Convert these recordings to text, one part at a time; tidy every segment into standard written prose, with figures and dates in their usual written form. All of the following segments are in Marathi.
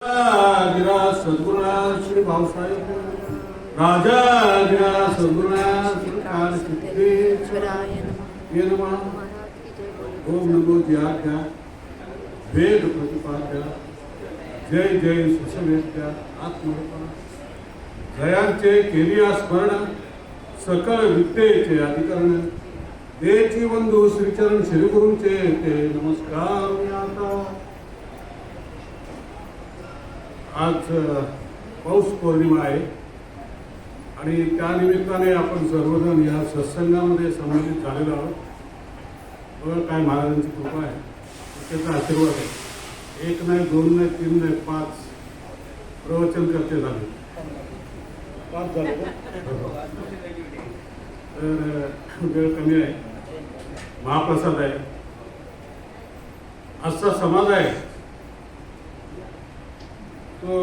गिरा सद्गुरुनाथ श्री भाऊसाहेब राजा गिरा सद्गुरुनाथ श्री सिद्धेश्वराय नमः। ओम नमो ध्यात्या वेद प्रतिपाद्या जय जय सुसमेत्या आत्मरूपा जयांचे केलिया स्मरण सकळ विद्येचे अधिकरण देची बंधू श्रीचरण श्रीगुरूंचे ते नमस्कार मी आता। आज पौष पौर्णिमा आहे आणि त्या निमित्ताने आपण सर्वजण या सत्संगामध्ये संबंधित झालेलो आहोत। बघा काय महाराजांची कृपा आहे, त्याचा आशीर्वाद आहे। एक नाही, दोन नाही, तीन नाही, 5 प्रवचन करते झाले, 5 झाले। तर वेळ कमी आहे, महाप्रसाद आहे, असा समाज आहे तो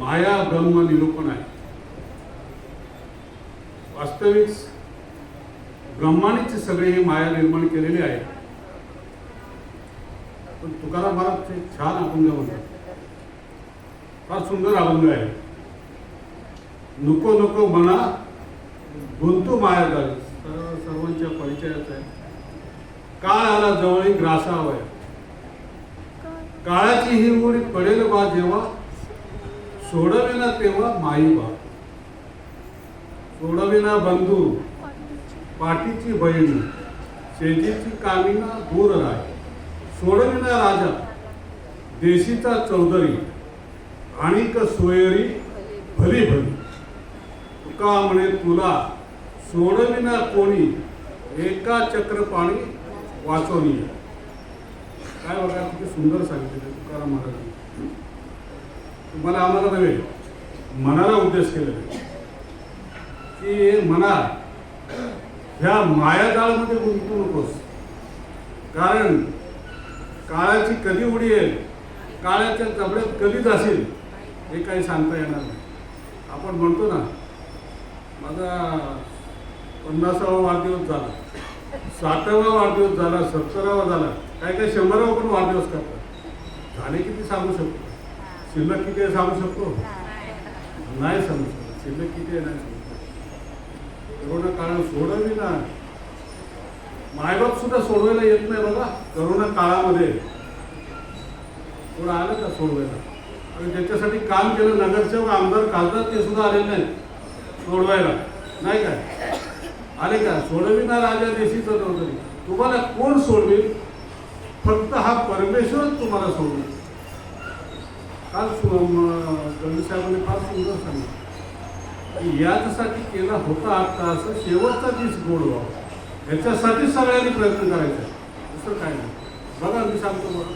माया ब्रह्म निरूपण आहे। वास्तविक ब्रह्मानेच सगळे हे माया निर्माण केलेले आहे। पण तुकाराम महाराज एक छान अभंग म्हणतात, फार सुंदर अभंग आहे। नको नको म्हणा गुंतू माया झाली, सर्वांच्या परिचयाचा आहे। काळ आला जवळी ग्रासावय, काळाची ही उडी पडेल बा जेव्हा, सोडविना तेव्हा माई बा। सोडविना बंधू पाठीची बहीण, शेजीची कामिना दूर राय। सोडविना राजा देशीचा चौधरी, आणिक सोयरी भली भली। तुका म्हणे तुला सोडविना कोणी, एका चक्रपाणी वाचवणी। काय बघा किती सुंदर सांगितलं तुकाराम महाराज। तुम्हाला आम्हाला नव्हे, मनाला उद्देश केलेला की मना ह्या मायाजाळामध्ये गुंतू नकोस, कारण काळाची कधी उडी येईल, काळाच्या जबड्यात कधी जाशील हे काही सांगता येणार नाही। आपण म्हणतो ना, माझा 50वा वाढदिवस झाला, 60वा वाढदिवस झाला, 70वा झाला, काय काय 100वा पण वाढदिवस करतात। झाले किती सांगू शकतो, शिल्लक किती आहे सांगू शकतो? नाही सांगू शकतो, शिल्लक किती आहे नाही सांगू शकतो। करोना काळ सोडविना, मायबाप सुद्धा सोडवायला येत नाही बघा। करोना काळामध्ये थोडं आलं का सोडवायला? आणि ज्याच्यासाठी काम केलं नगरसेवक, आमदार, खासदार, ते सुद्धा आलेले नाही सोडवायला, नाही काय आले का? सोडविना राजा देशीचा चौधरी, तुम्हाला कोण सोडवेल? फक्त हा परमेश्वर तुम्हाला सोडवेल। काल गंभीर साहेबांनी फार सुंदर सांगितलं, याच्यासाठी केला होता आता, असं शेवटचा दिवस गोड व्हावा, ह्याच्यासाठी सगळ्यांनी प्रयत्न करायचा, दुसरं काय नाही। बघा मी सांगतो बघा,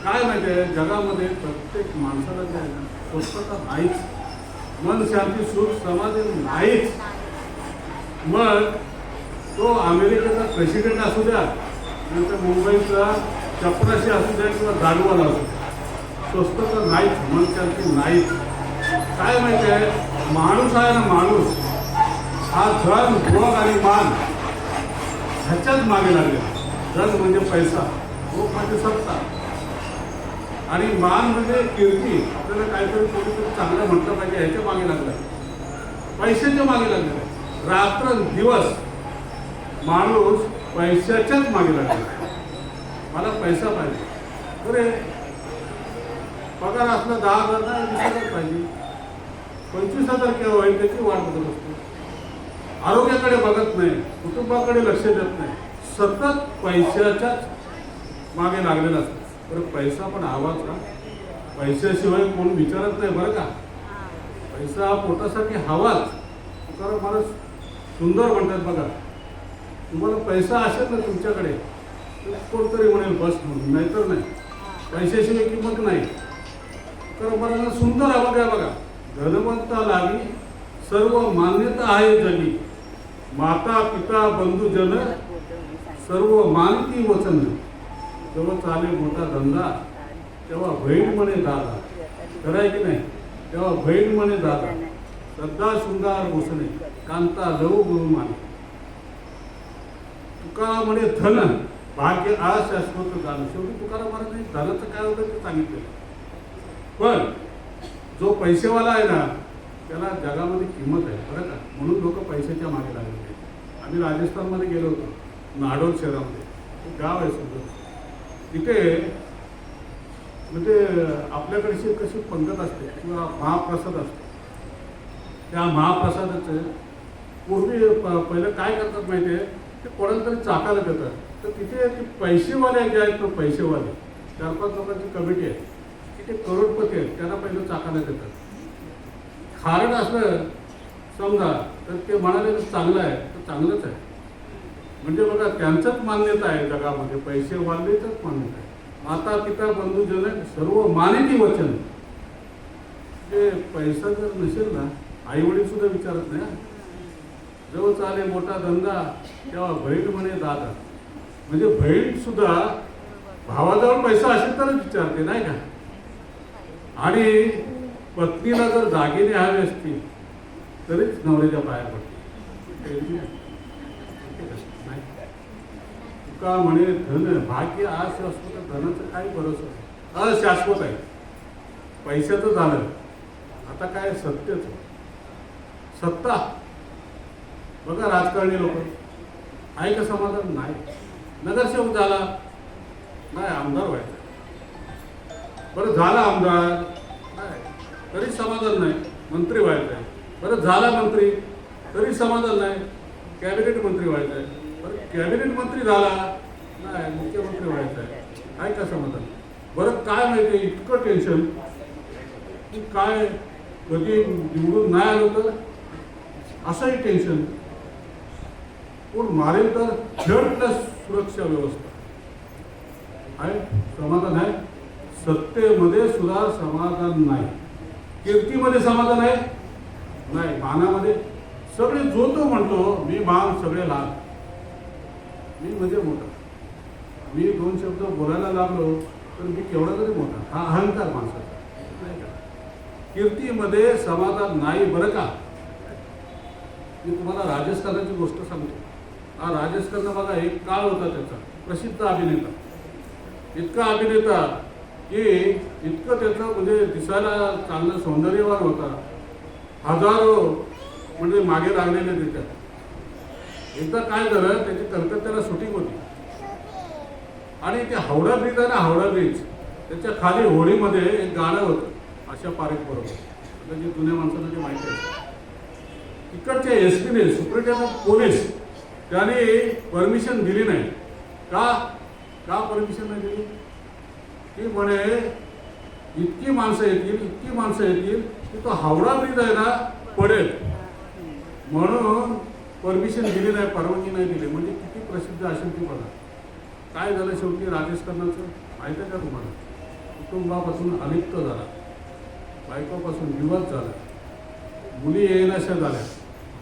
काय माहिती आहे, जगामध्ये प्रत्येक माणसाला जे आहे ना, स्वच्छता नाहीच, मन शांती सुख समाधी नाहीच। मग तो अमेरिकेचा प्रेसिडेंट असू द्या, नंतर मुंबईचा चपराशी असू द्या किंवा दारूवाला असू द्या, स्वस्तता नाहीच, मन शांती नाहीच। काय माहिती आहे, माणूस आहे ना, माणूस हा धन भोग आणि मान ह्याच्याच मागे लागले। धन म्हणजे पैसा, भोग म्हणजे सत्ता, आणि मान म्हणजे कीर्ती, आपल्याला काहीतरी कोणीतरी चांगलं म्हटलं पाहिजे ह्याच्या मागे लागलं, पैशाच्या मागे लागलेलं आहे। रात्र दिवस माणूस पैशाच्याच मागे लागला, मला पैसा पाहिजे। बरे पगार असला 10,000 नाही, 20,000 पाहिजे, 25,000 केव्हा होईल त्याची वाट बघत असतो। आरोग्याकडे बघत नाही, कुटुंबाकडे लक्ष देत नाही, सतत पैशाच्याच मागे लागलेला असतो। तर पैसा पण हवाच का? पैशाशिवाय कोण विचारत नाही बरं का। पैसा हा पोटासाठी हवाच। तुकाराम महाराज सुंदर म्हणतात बघा, तुम्हाला पैसा असेल ना तुमच्याकडे तर कोणतरी म्हणेल बस म्हणून, नाहीतर नाही, पैशाशिवाय किंमत नाही। तर मला सुंदर अभंग आहे बघा, धनवंता लागी सर्व मान्यता आहे जगी, माता पिता बंधुजन सर्व मानती वचन। जेव्हा चाले मोठा धंदा तेव्हा बहीण म्हणे दादा, खरंय की नाही? तेव्हा बहीण म्हणे दादा, श्रद्धा शृंगार भूषणे, कांता लव गुरु माने। तुका म्हणे धन भाग्य आज शाश्वत दान। शेवटी तुकाराम महाराजांनी धनाचं काय होतं ते सांगितलं, पण जो पैसेवाला आहे ना त्याला जगामध्ये किंमत आहे बरं का, म्हणून लोक पैशाच्या मागे लागले. आम्ही राजस्थानमध्ये गेलो होतो, नाडोल शहरामध्ये एक गाव आहे सुद्धा. तिथे म्हणजे आपल्याकडची कशी पंगत असते किंवा महाप्रसाद असतो, त्या महाप्रसादाचं पूर्वी पहिलं काय करतात माहिती आहे, ते कोणाला तरी चाकायला देतात. तर तिथे ते पैसेवाले जे आहेत, तो पैसेवाले 4-5 लोकांची कमिटी आहे की ते करोडपती आहेत, त्यांना पहिलं चाकायला देतात. खारट असलं समजा तर ते म्हणाले तर चांगलं आहे तर चांगलंच आहे. म्हणजे बघा त्यांचंच मान्यता आहे जगामध्ये, पैसेवालेचंच मान्यता आहे. माता पिता बंधू जनक सर्व मानिती वचन. ते पैसा जर नसेल ना, आईवडील सुद्धा विचारत नाही. जेव्हा चाले मोठा धंदा तेव्हा बहीण म्हणे दादा. म्हणजे बहीण सुद्धा भावाजवळ पैसा असेल तरच विचारते नाही का. आणि पत्नीला जर दागिने हवे असतील तरीच नवऱ्याच्या पाया पडते. तुका म्हणे धन भाग्य अशाश्वत, धनाचं काही भरोसा अशाश्वत आहे. पैशाचं झालं आता काय सत्तेच, सत्ता. बघा राजकारणी लोक आहे का समाधान नाही. नगरसेवक झाला नाही, आमदार व्हायचा. बरं झाला आमदार नाही तरी समाधान नाही, मंत्री व्हायचं आहे. बरं झाला मंत्री तरी समाधान नाही, कॅबिनेट मंत्री व्हायचं आहे. बरं कॅबिनेट मंत्री झाला नाही, मुख्यमंत्री व्हायचं आहे का समाधान. बरं काय माहिती आहे, इतकं टेन्शन की काय कधी निवडून नाही आलो तर असंही टेन्शन. कोण मारेल तर झेड प्लस सुरक्षा व्यवस्था आहे, समाधान आहे. सत्तेमध्ये सुद्धा समाधान नाही, कीर्तीमध्ये समाधान आहे नाही, मानामध्ये सगळे जो तो म्हणतो मी मान सगळे लहान, मी म्हणजे मोठा. मी 2 शब्द बोलायला लागलो तर मी केवढा तरी मोठा, हा अहंकार माणसाचा नाही का. कीर्तीमध्ये समाधान नाही बरं का. मी तुम्हाला राजस्थानाची गोष्ट सांगतो. हा राजस्थानला बघा एक काळ होता त्याचा, प्रसिद्ध अभिनेता, इतका अभिनेता की इतकं त्याचं म्हणजे दिसायला चांगलं सौंदर्यवान होता. हजारो म्हणजे मागे लागलेले त्याच्यात. एकदा काय झालं, त्याची कलकत्त्याला शूटिंग होती आणि ते हावडा ब्रिज आहे ना, हावडा ब्रिज, त्याच्या खाली होळीमध्ये एक गाणं होतं आशा पारेख बरोबर. आता जे जुन्या माणसांना जे माहिती आहे, तिकडच्या एसपीने सुप्रिटेंडंट पोलीस त्याने परमिशन दिली नाही. का परमिशन नाही दिली, की म्हणे इतकी माणसं येतील की तो हावडा ब्रिज आहे ना पडेल, म्हणून परमिशन दिली नाही, परवानगी नाही दिली. म्हणजे किती प्रसिद्ध असेल ती बघा. काय झालं शेवटी राजस्थानाचं माहिती आहे का तुम्हाला. कुटुंबापासून अलिप्त झाला, बायकोपासून विवाद झाला, मुली येण्याशा झाल्या,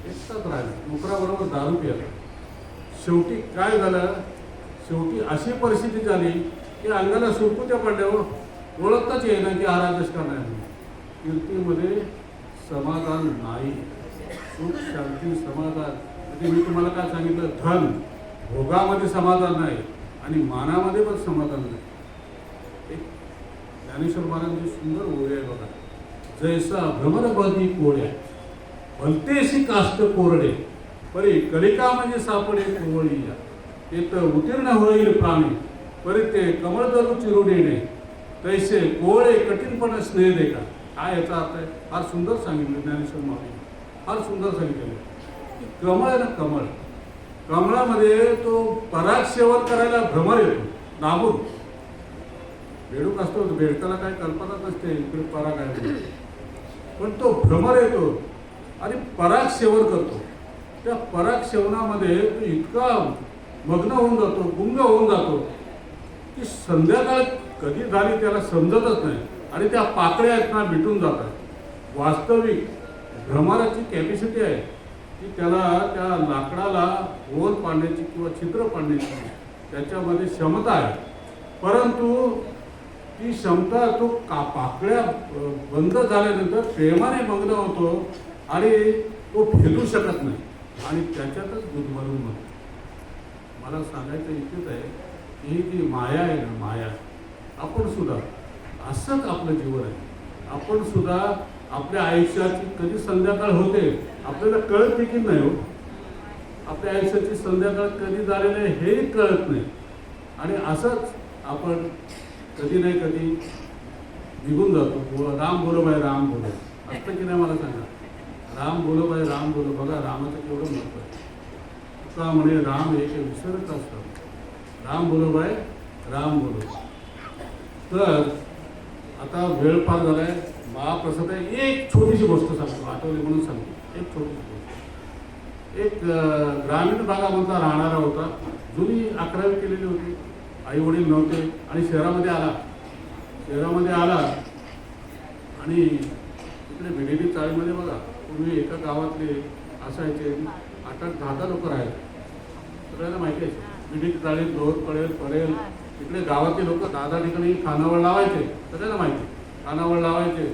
एकटाच राहिला, नोकराबरोबर दारू प्यायला. शेवटी काय झालं, शेवटी अशी परिस्थिती झाली की अंगाला सुरकुत्या पडल्यावर ओळखताच येईना की हा राजस्थान आहे. कीर्तीमध्ये समाधान नाही, सुख शांती समाधान. म्हणजे मी तुम्हाला काय सांगितलं, धन भोगामध्ये समाधान नाही आणि मानामध्ये पण समाधान नाही. एक ज्ञानेश्वर महाराजांची सुंदर ओळी आहे बघा. जैसा भ्रमरबधी कोड्या भलतेशी काष्ट कोरडे, परी कलिका म्हणजे सापडे कोवळीया. येत उत्तीर्ण होईल प्राणी, परी ते कमळ धरू चिरू देणे, तैसे कोवळे कठीणपणा स्नेह दे का. काय याचा अर्थ आहे, फार सुंदर सांगितलं ज्ञानेश्वर महाराज, फार सुंदर सांगितलेलं की कमळ आहे ना, कमळ, कमळामध्ये तो पराग सेवन करायला भ्रमर येतो नाबून. बेडूक असतो, बेडकाला काय कल्पना नसते इकडे पराग आहे, पण तो भ्रमर येतो आणि पराग सेवन करतो. त्या पराग सेवनामध्ये तो इतका मग्न होऊन जातो, गुंग होऊन जातो की संध्याकाळ कधी झाली त्याला समजतच नाही आणि त्या पाकळ्या आहेत ना मिटून जातात. वास्तविक भ्रमराची कॅपॅसिटी आहे की त्याला त्या लाकडाला होल पाडण्याची किंवा छिद्र पाडण्याची त्याच्यामध्ये क्षमता आहे, परंतु ती क्षमता तो पाकळ्या बंद झाल्यानंतर प्रेमाने मग्न होतो आणि तो भेदू शकत नाही आणि त्याच्यातच गुदमरून मग. मला सांगायचं इतकंच आहे की ही जी माया आहे ना, माया, आपण सुद्धा असंच आपलं जीवन आहे. आपण सुद्धा आपल्या आयुष्याची कधी संध्याकाळ होते आपल्याला कळत देखील नाही हो. आपल्या आयुष्याची संध्याकाळ कधी झालेली आहे हेही कळत नाही. आणि असंच आपण कधी नाही कधी निघून जातो. राम बोलो भाई राम बोलो असतं की नाही मला सांगा. राम बोलो भाई राम बोलो. बघा रामाचं केवढं महत्व आहे. तुका म्हणे राम एक विसरत असतात. राम बोलो भाई राम बोलो. तर आता वेळ फार झालाय. महाप्रसाद आहे. एक छोटीशी गोष्ट सांगतो, आठवली म्हणून सांगतो. एक छोटीशी गोष्ट. एक ग्रामीण भागामधला राहणारा होता. जुनी 11वी केलेली होती. आई वडील नव्हते आणि शहरामध्ये आला आणि इकडे भिडेली चाळीमध्ये बघा पूर्वी एका गावातले असायचे 8-10 लोक राहायचे. सगळ्यांना माहिती आहे. भिडेली चाळी दोर पडेल इकडे गावातले लोक 10 ठिकाणी खानावळ लावायचे. सगळ्यांना माहिती. खानावळ लावायचे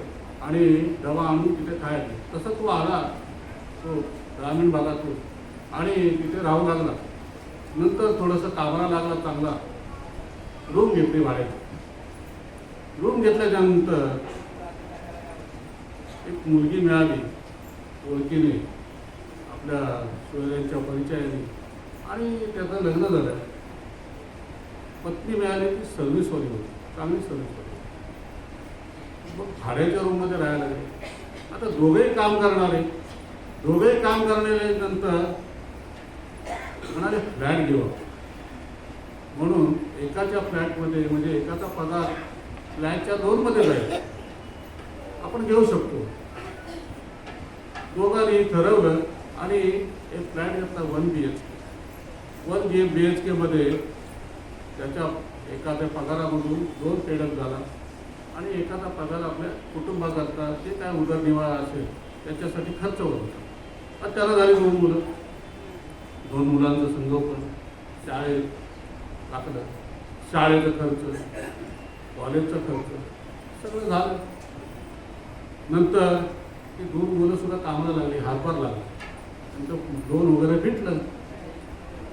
आणि डबा आणून तिथे खायचे. तसं तो आला तो ग्रामीण भागातून आणि तिथे राहू लागला. नंतर थोडंसं कामाला लागला चांगला. रूम घेतली भाड्याची. रूम घेतल्याच्यानंतर एक मुलगी मिळाली ओळखीने आपल्या सोयऱ्यांच्या परिचयाने आणि त्याचं लग्न झालं. पत्नी मिळाली ती सर्व्हिसवाली होती. चांगली सर्व्हिसवाली. मग भाड्याच्या रूममध्ये राहायला लागले. आता दोघेही काम करणारे नंतर म्हणाले फ्लॅट घेऊ म्हणून एकाच्या फ्लॅटमध्ये म्हणजे एकाचा पगार फ्लॅटच्या 2 मध्ये जाईल. आपण घेऊ शकतो. दोघांनी ठरवलं आणि एक फ्लॅट घेतला 1 BHK मध्ये. त्याच्या एखाद्या पगारामधून 2 पेडक झाला आणि एखादा पगार आपल्या कुटुंबाकरता जे काय उदरनिर्वाह असेल त्याच्यासाठी खर्च होत होता. आणि त्याला झाली 2 मुलं. 2 मुलांचं संगोपन, शाळेत टाकलं, शाळेचा खर्च, कॉलेजचा खर्च सगळं झालं. नंतर ती 2 मुलं सुद्धा कामाला लागली, हातभार लागला. त्यांचं 2 वगैरे फिटलं.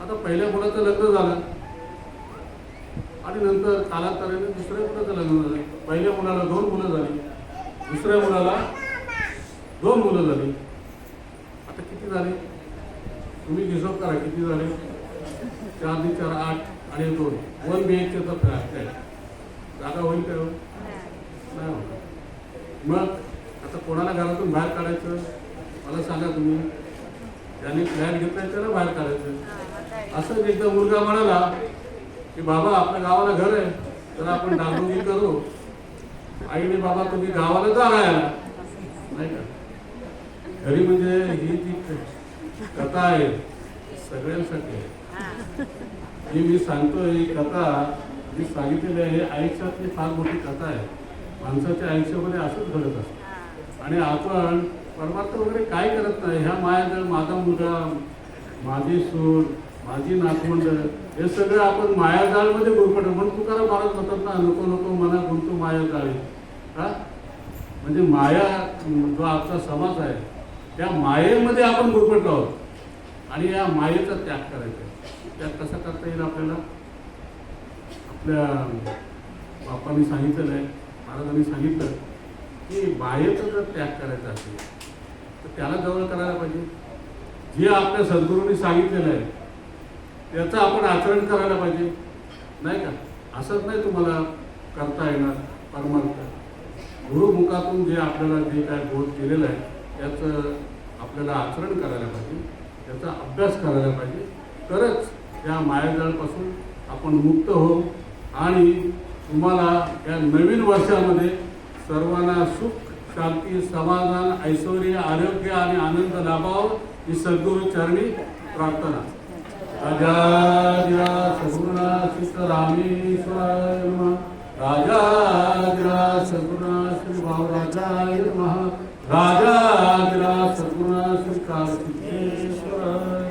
आता पहिल्या मुलाचं लग्न झालं आणि नंतर कालांतराने दुसऱ्या मुलाचं लग्न झालं. पहिल्या मुलाला 2 मुलं झाली, दुसऱ्या मुलाला 2 मुलं झाली. आता किती झाले तुम्ही हिशोब करा किती झाले. 4 × 4 = 8 आणि 2 1 BHKचा फ्लॅट आहे. जागा होईल काय हो? नाही होत. मग आता कोणाला घरातून बाहेर काढायचं मला सांगा तुम्ही. ज्यांनी फ्लॅट घेतलाय त्याला बाहेर काढायचं. असंच एकदा मुलगा म्हणाला की बाबा आपल्या गावाला घर आहे तर आपण डागडुगी करू. आईने बाबा तुम्ही गावाला जा राहायला नाही का. घरी म्हणजे ही जी कथा आहे सगळ्यांसाठी आहे. ही मी सांगतो ही कथा जी सांगितलेली आहे आयुष्यातली फार मोठी कथा आहे. माणसाच्या आयुष्यामध्ये असंच घडत असतं आणि आपण परमार्थ वगैरे काय करत नाही. ह्या मायाजाळ माझा मुलगा, माझी सून, माझी नातवंड हे सगळं आपण मायाजाळमध्ये गुरफटतो. म्हणून तुकाराम महाराज म्हणतात ना नको नको मना गुंतू मायाजाळी. हा म्हणजे माया जो आजचा समाज आहे त्या मायेमध्ये आपण गुरफटलो आहोत आणि या मायेचा त्याग करायचा. त्याग कसा करता येईल आपल्याला. आपल्या बापांनी सांगितलेलं आहे, महाराजांनी सांगितलं की मायेचा जर त्याग करायचा असेल तर त्याला जवळ करायला पाहिजे. जे आपल्या सद्गुरूंनी सांगितलेलं आहे त्याचं आपण आचरण करायला पाहिजे नाही का. असंच नाही तुम्हाला करता येणार परमार्थ. गुरुमुखातून जे आपल्याला जे काय बोध केलेलं आहे त्याचं आपल्याला आचरण करायला पाहिजे, त्याचा अभ्यास करायला पाहिजे. तरच या मायाजाळापासून आपण मुक्त होऊ आणि तुम्हाला या नवीन वर्षामध्ये सर्वांना सुख, शांती, समाधान, ऐश्वर्य, आरोग्य आणि आनंद लाभावं ही सद्गुरू चरणी प्रार्थना. राजाधिराज सद्गुरुनाथ सिद्धरामेश्वराय नमः. राजाधिराज सद्गुरुनाथ श्री भाऊराजाय नमः.